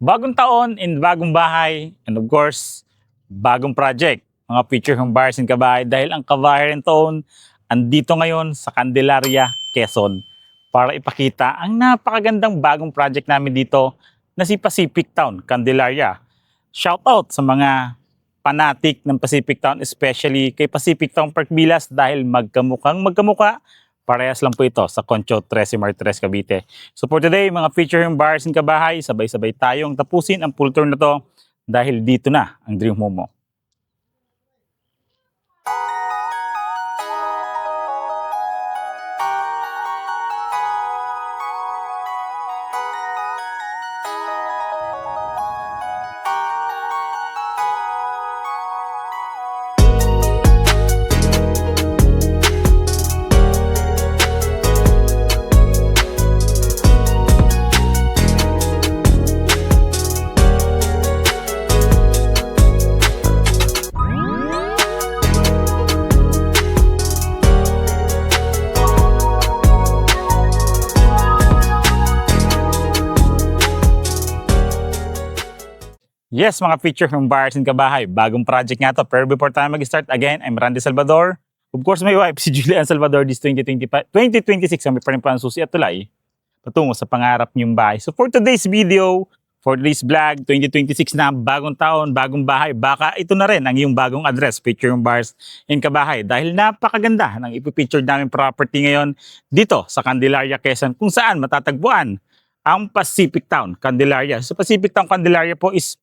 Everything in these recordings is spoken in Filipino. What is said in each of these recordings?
Bagong taon and bagong bahay, and of course, bagong project. Mga future home buyers and kabahay, dahil ang Kabahayan Taon andito ngayon sa Candelaria, Quezon para ipakita ang napakagandang bagong project namin dito na si Pacific Town, Candelaria. Shout out sa mga fanatic ng Pacific Town, especially kay Pacific Town Park Villas dahil magkamukhang magkamukha. Parehas lang po ito sa Concho 13 Martires, Cavite. So for today, mga future home buyers and kabahay, sabay-sabay tayong tapusin ang full tour na to dahil dito na ang dream home mo. Yes, mga future home buyers and kabahay, bagong project nga to. Pero before tayo mag-start, again, I'm Randy Salvador. Of course, my wife, si Julian Salvador, this 2026, kami pa rin pa ang susi at tulay patungo sa pangarap niyong bahay. So for today's video, for today's vlog, 2026 na, bagong taon, bagong bahay, baka ito na rin ang iyong bagong address, future home buyers and kabahay. Dahil napakaganda ng ipipicture namin property ngayon dito sa Candelaria, Quezon, kung saan matatagpuan ang Pacific Town, Candelaria. So Pacific Town, Candelaria po is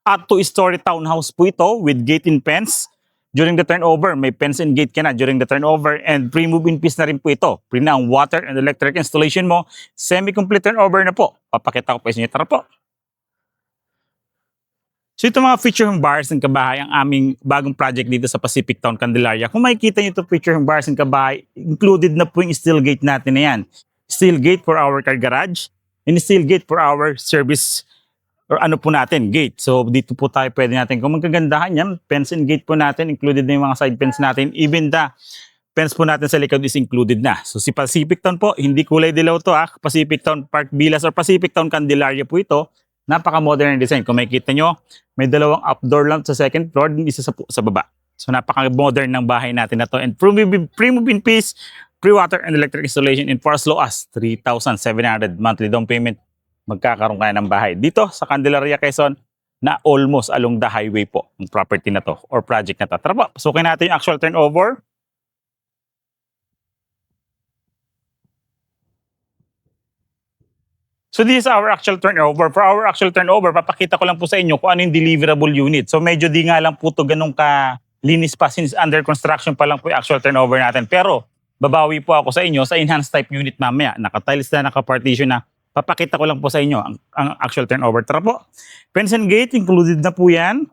at 2-story townhouse po ito with gate and fence. During the turnover, may fence and gate ka na during the turnover, and pre-move-in piece na rin po ito. Pre na ang water and electric installation mo. Semi-complete turnover na po. Papakita ko po sa inyo. Tara po. So ito mga future home buyers and kabahay, ang aming bagong project dito sa Pacific Town, Candelaria. Kung makikita nyo ito future home buyers and kabahay, included na po yung steel gate natin na yan. Steel gate for our car garage and steel gate for our service or ano po natin, gate. So dito po tayo pwede natin, kung magkagandahan yan, fence and gate po natin, included na yung mga side fence natin, even the fence po natin sa likod is included na. So si Pacific Town po, hindi kulay dilaw to Pacific Town Park Villas or Pacific Town Candelaria po ito. Napaka-modern design. Kung makikita nyo, may dalawang outdoor lamp sa second floor, isa sa baba. So napaka-modern ng bahay natin na to. And pre-move-in piece, pre-water and electric installation, and for as low as 3,700 monthly down payment, magkakaroon ka ng bahay dito sa Candelaria, Quezon na almost along the highway po ang property na to or project na to. Tara po, pasukin natin yung actual turnover. So this is our actual turnover. For our actual turnover, papakita ko lang po sa inyo kung ano yung deliverable unit. So medyo di nga lang po ito ganun ka linis pa since under construction pa lang po yung actual turnover natin. Pero babawi po ako sa inyo sa enhanced type unit mamaya. Naka-tiles na, naka-partition na. Papakita ko lang po sa inyo ang actual turnover. Tara po. Fence and gate, included na po yan.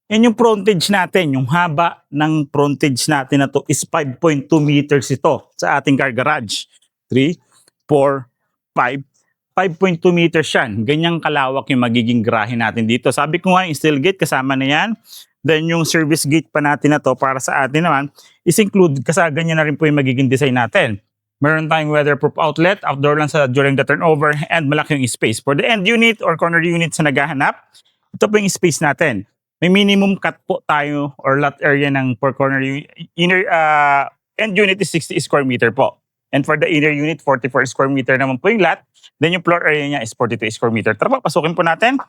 Yan yung frontage natin. Yung haba ng frontage natin na to is 5.2 meters ito sa ating car garage. 3, 4, 5. 5.2 meters yan. Ganyang kalawak yung magiging garahe natin dito. Sabi ko nga, yung steel gate kasama na yan. Then yung service gate pa natin na to para sa atin naman is include kasi ganyan na rin po yung magiging design natin. Meron tayong weatherproof outlet, outdoor lang sa during the turnover, and malaki yung space. For the end unit or corner unit sa naghahanap, ito po yung space natin. May minimum cut po tayo or lot area ng per corner inner end unit is 60 square meter po. And for the inner unit, 44 square meter naman po yung lot. Then yung floor area niya is 42 square meter. Tara po, pasukin po natin.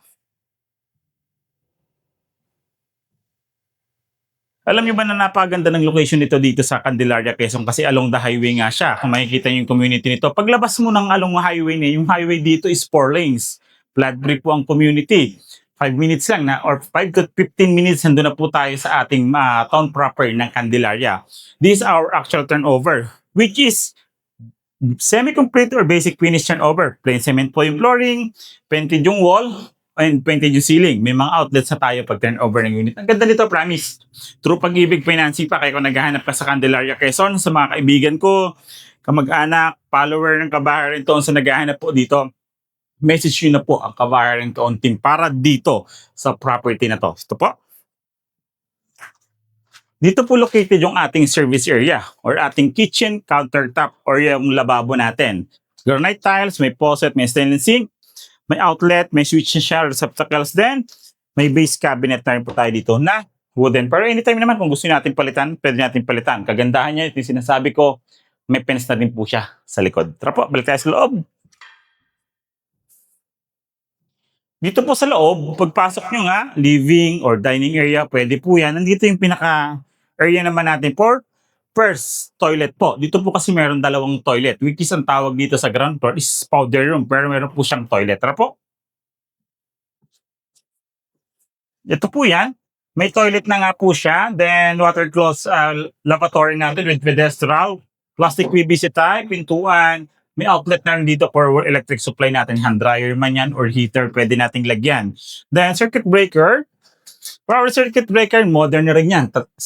Alam niyo ba na napaganda ng location nito dito sa Candelaria, Quezon kasi along the highway nga siya. Kung makikita niyo yung community nito. Paglabas mo ng along highway niya, yung highway dito is 4 lanes. Flood-free po ang community. 5 minutes lang na or 5 to 15 minutes nandun na po tayo sa ating town proper ng Candelaria. This is our actual turnover, which is semi-complete or basic finish turnover. Plain cement po yung flooring, painted yung wall, and painted yung ceiling. May mga outlets na tayo pag turnover ng unit. Ang ganda nito, promise. True Pag-ibig Financing pa. Kaya kung naghahanap ka sa Candelaria, Quezon, sa mga kaibigan ko, kamag-anak, follower ng Kabahayan Taon sa naghahanap po dito, message nyo na po ang Kabahayan Taon team para dito sa property na to. Ito po. Dito po located yung ating service area or ating kitchen countertop or yung lababo natin. granite tiles, may faucet, may stainless sink, may outlet, may switch and shower receptacles din. May base cabinet na rin po tayo dito na wooden. Pero anytime naman kung gusto natin palitan, pwede natin palitan. Kagandahan niya, ito yung sinasabi ko, may fence na din po siya sa likod. Tara po, balik tayo sa loob. Dito po sa loob, pagpasok nyo nga, living or dining area, pwede po yan. Nandito yung pinaka-area naman natin for first toilet po. Dito po kasi meron dalawang toilet, which is ang tawag dito sa ground floor is powder room, pero meron po siyang toilet. Tara po. Ito po yan. May toilet na nga po siya. Then water closet lavatory natin with pedestral, plastic PVC type, pintuan. May outlet na rin dito for electric supply natin. Hand dryer man yan or heater, pwede nating lagyan. Then circuit breaker. For our circuit breaker, modern na rin yan. 10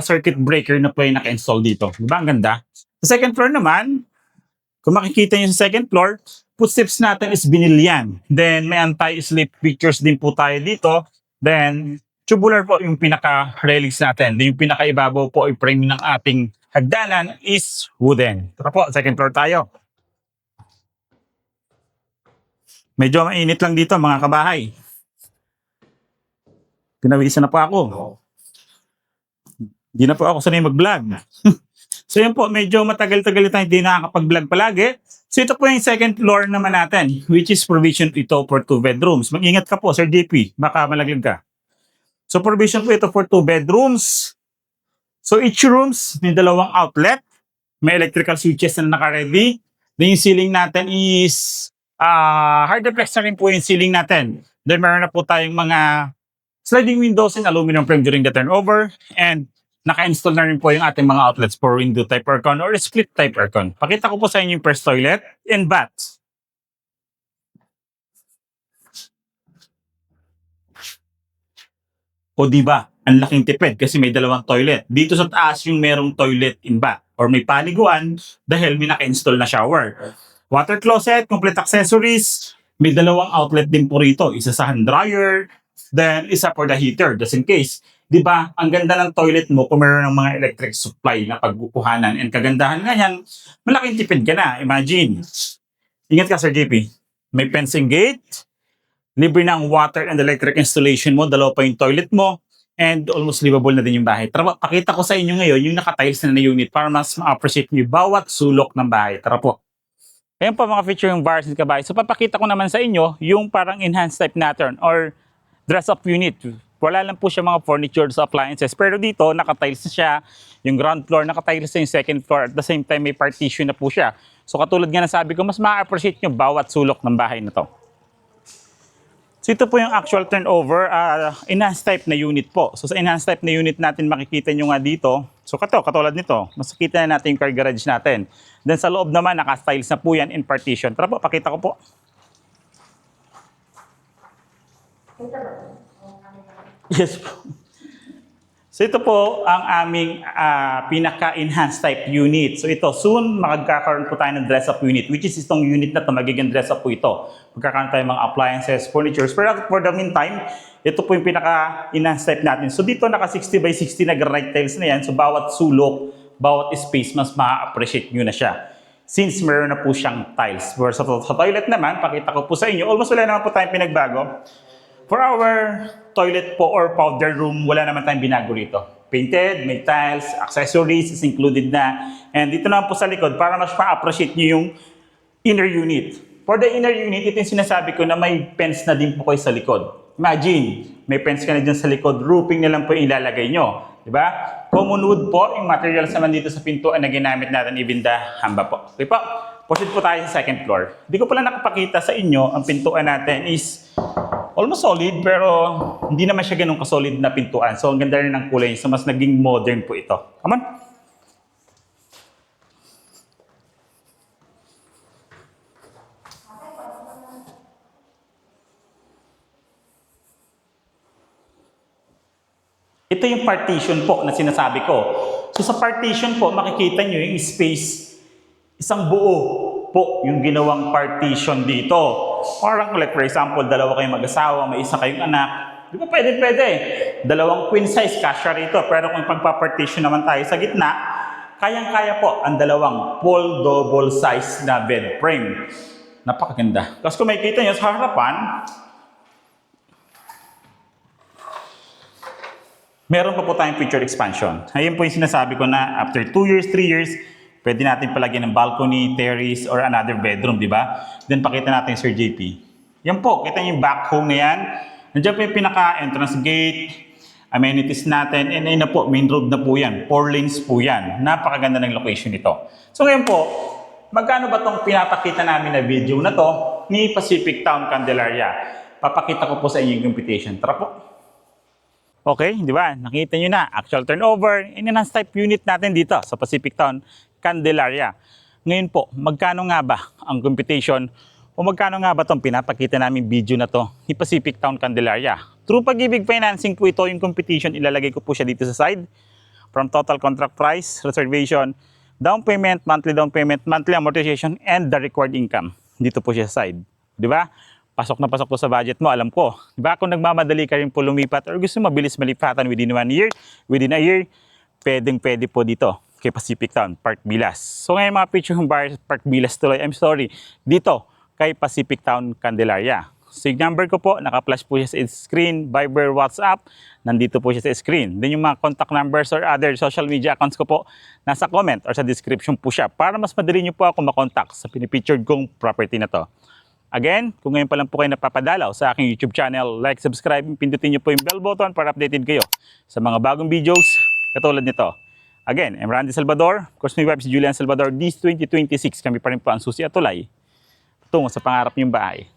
circuit breaker na po yung naka-install dito. Diba? Ang ganda. Sa second floor naman, kung makikita nyo sa second floor, footsteps natin is binilyan. Then may anti-slip features din po tayo dito. Then tubular po yung pinaka-railings natin. Then yung pinaka-ibabaw po yung frame ng ating hagdanan is wooden. Tara po, second floor tayo. Medyo mainit lang dito mga kabahay. Pinawisan na po ako. Hindi na po ako sanay mag-vlog. So yun po, medyo matagal-tagal tayo hindi nakakapag-vlog palagi. So ito po yung second floor naman natin, which is provision ito for 2 bedrooms. Mag-ingat ka po, Sir JP, baka malaglag ka. So provision po ito for 2 bedrooms. So each rooms may dalawang outlet. May electrical switches na naka-ready. Then yung ceiling natin is hardplex na rin po yung ceiling natin. Then meron na po tayong mga sliding windows and aluminum frame during the turnover. And naka-install na rin po yung ating mga outlets for window type aircon or split type aircon. Pakita ko po sa inyo yung first toilet and bath. O diba, ang laking tipid kasi may dalawang toilet. Dito sa taas yung merong toilet in bath or may paliguan dahil may naka-install na shower. Water closet, complete accessories, may dalawang outlet din po rito. Isa sa hand dryer, then isa for the heater, just in case. Diba, ang ganda ng toilet mo kung meron ng mga electric supply na pagkukuhanan. And kagandahan nga yan, malaking tipid ka na. Imagine. Ingat ka, Sir JP. May fencing gate, libre na ang water and electric installation mo, dalawa pa yung toilet mo, and almost livable na din yung bahay. Tara po, pakita ko sa inyo ngayon yung naka-tiles na unit para mas ma-appreciate nyo bawat sulok ng bahay. Tara po. Ayan po mga feature yung bars and kabahay. So papakita ko naman sa inyo yung parang enhanced type natin or dress-up unit. Wala lang po siya mga furniture sa appliances. Pero dito, naka-tiles na siya. Yung ground floor, naka-tiles na yung second floor. At the same time, may partition na po siya. So katulad nga na sabi ko, mas ma-appreciate nyo bawat sulok ng bahay na to. So ito po yung actual turnover, enhanced type na unit po. So sa enhanced type na unit natin, makikita nyo nga dito. So katulad nito, makikita na natin yung car garage natin. Then sa loob naman, naka-styles na po yan in partition. Tara po, pakita ko po. Yes po. So ito po ang aming pinaka-enhanced type unit. So ito, soon magkakaroon po tayo ng dress-up unit, which is itong unit na ito, magiging dress-up po ito. Magkakaroon tayo ng mga appliances, furnitures. Pero for the meantime, ito po yung pinaka-enhanced type natin. So dito, naka 60 by 60 na granite tiles na yan. So bawat sulok, bawat space, mas ma-appreciate nyo na siya. Since meron na po siyang tiles. Whereas sa toilet naman, pakita ko po sa inyo, almost wala naman po tayong pinagbago. For our toilet po or powder room, wala naman tayong binago rito. Painted, may tiles, accessories is included na. And dito naman po sa likod, para mas ma-appreciate nyo yung inner unit. For the inner unit, ito yung sinasabi ko na may fence na din po kayo sa likod. Imagine, may fence ka na dyan sa likod, roofing na lang po yung ilalagay nyo. Diba? Common wood po, yung materials naman dito sa pintuan na ginamit natin, even the hamba po. Okay po? Proceed po tayo sa second floor. Hindi ko pala nakapakita sa inyo, ang pintuan natin is almost solid, pero hindi naman siya ganun kasolid na pintuan. So, ang ganda rin ng kulay. So, mas naging modern po ito. Come on. Ito yung partition po na sinasabi ko. So, sa partition po, makikita nyo yung space. Isang buo po yung ginawang partition dito. Parang like for example, dalawa kayong mag-asawa, may isa kayong anak. Di ba pwede? Dalawang queen size kasya rito. Pero kung pagpa-partition naman tayo sa gitna, kayang-kaya po ang dalawang full double size na bed frame. Napakaganda. Tapos kung makikita nyo sa harapan, meron pa po tayong feature expansion. Ayun po yung sinasabi ko na after 2 years, 3 years, pwede natin palagyan ng balcony, terrace, or another bedroom, di ba? Then pakita natin Sir JP. Yan po, kita niyo yung back home na yan. Nandiyan po yung pinaka-entrance gate, amenities natin, and ayun na po, main road na po yan. 4 lanes po yan. Napakaganda ng location nito. So ngayon po, magkano ba itong pinapakita namin na video na to ni Pacific Town Candelaria? Papakita ko po sa inyo yung computation. Tara po. Okay, di ba? Nakita nyo na, actual turnover, enhanced type unit natin dito sa Pacific Town Candelaria. Ngayon po, magkano nga ba ang computation o magkano nga ba itong pinapakita namin video na to ni Pacific Town Candelaria? Through Pag-ibig Financing po ito yung competition, ilalagay ko po siya dito sa side. From total contract price, reservation, down payment, monthly amortization, and the required income. Dito po siya sa side. Di ba? Pasok na pasok to sa budget mo, alam ko. Di ba? Kung nagmamadali ka rin po lumipat or gusto mabilis malipatan within 1 year, within a year, pwede po dito kay Pacific Town, Park Villas. So ngayon mga picture ng bar, Park Villas tuloy, dito kay Pacific Town Candelaria. So yung number ko po, naka-flash po siya sa screen, Viber, WhatsApp, nandito po siya sa screen. Then yung mga contact numbers or other social media accounts ko po, nasa comment or sa description po siya para mas madali nyo po ako makontakt sa pinipictured kong property na to. Again, kung ngayon pa lang po kayo napapadalaw sa aking YouTube channel, like, subscribe, pindutin nyo po yung bell button para updated kayo sa mga bagong videos katulad nito. Again, I'm Randy Salvador. Of course, my wife si Julian Salvador. This 2026, kami pa rin po ang susi at tulay tungo sa pangarap niyong bahay.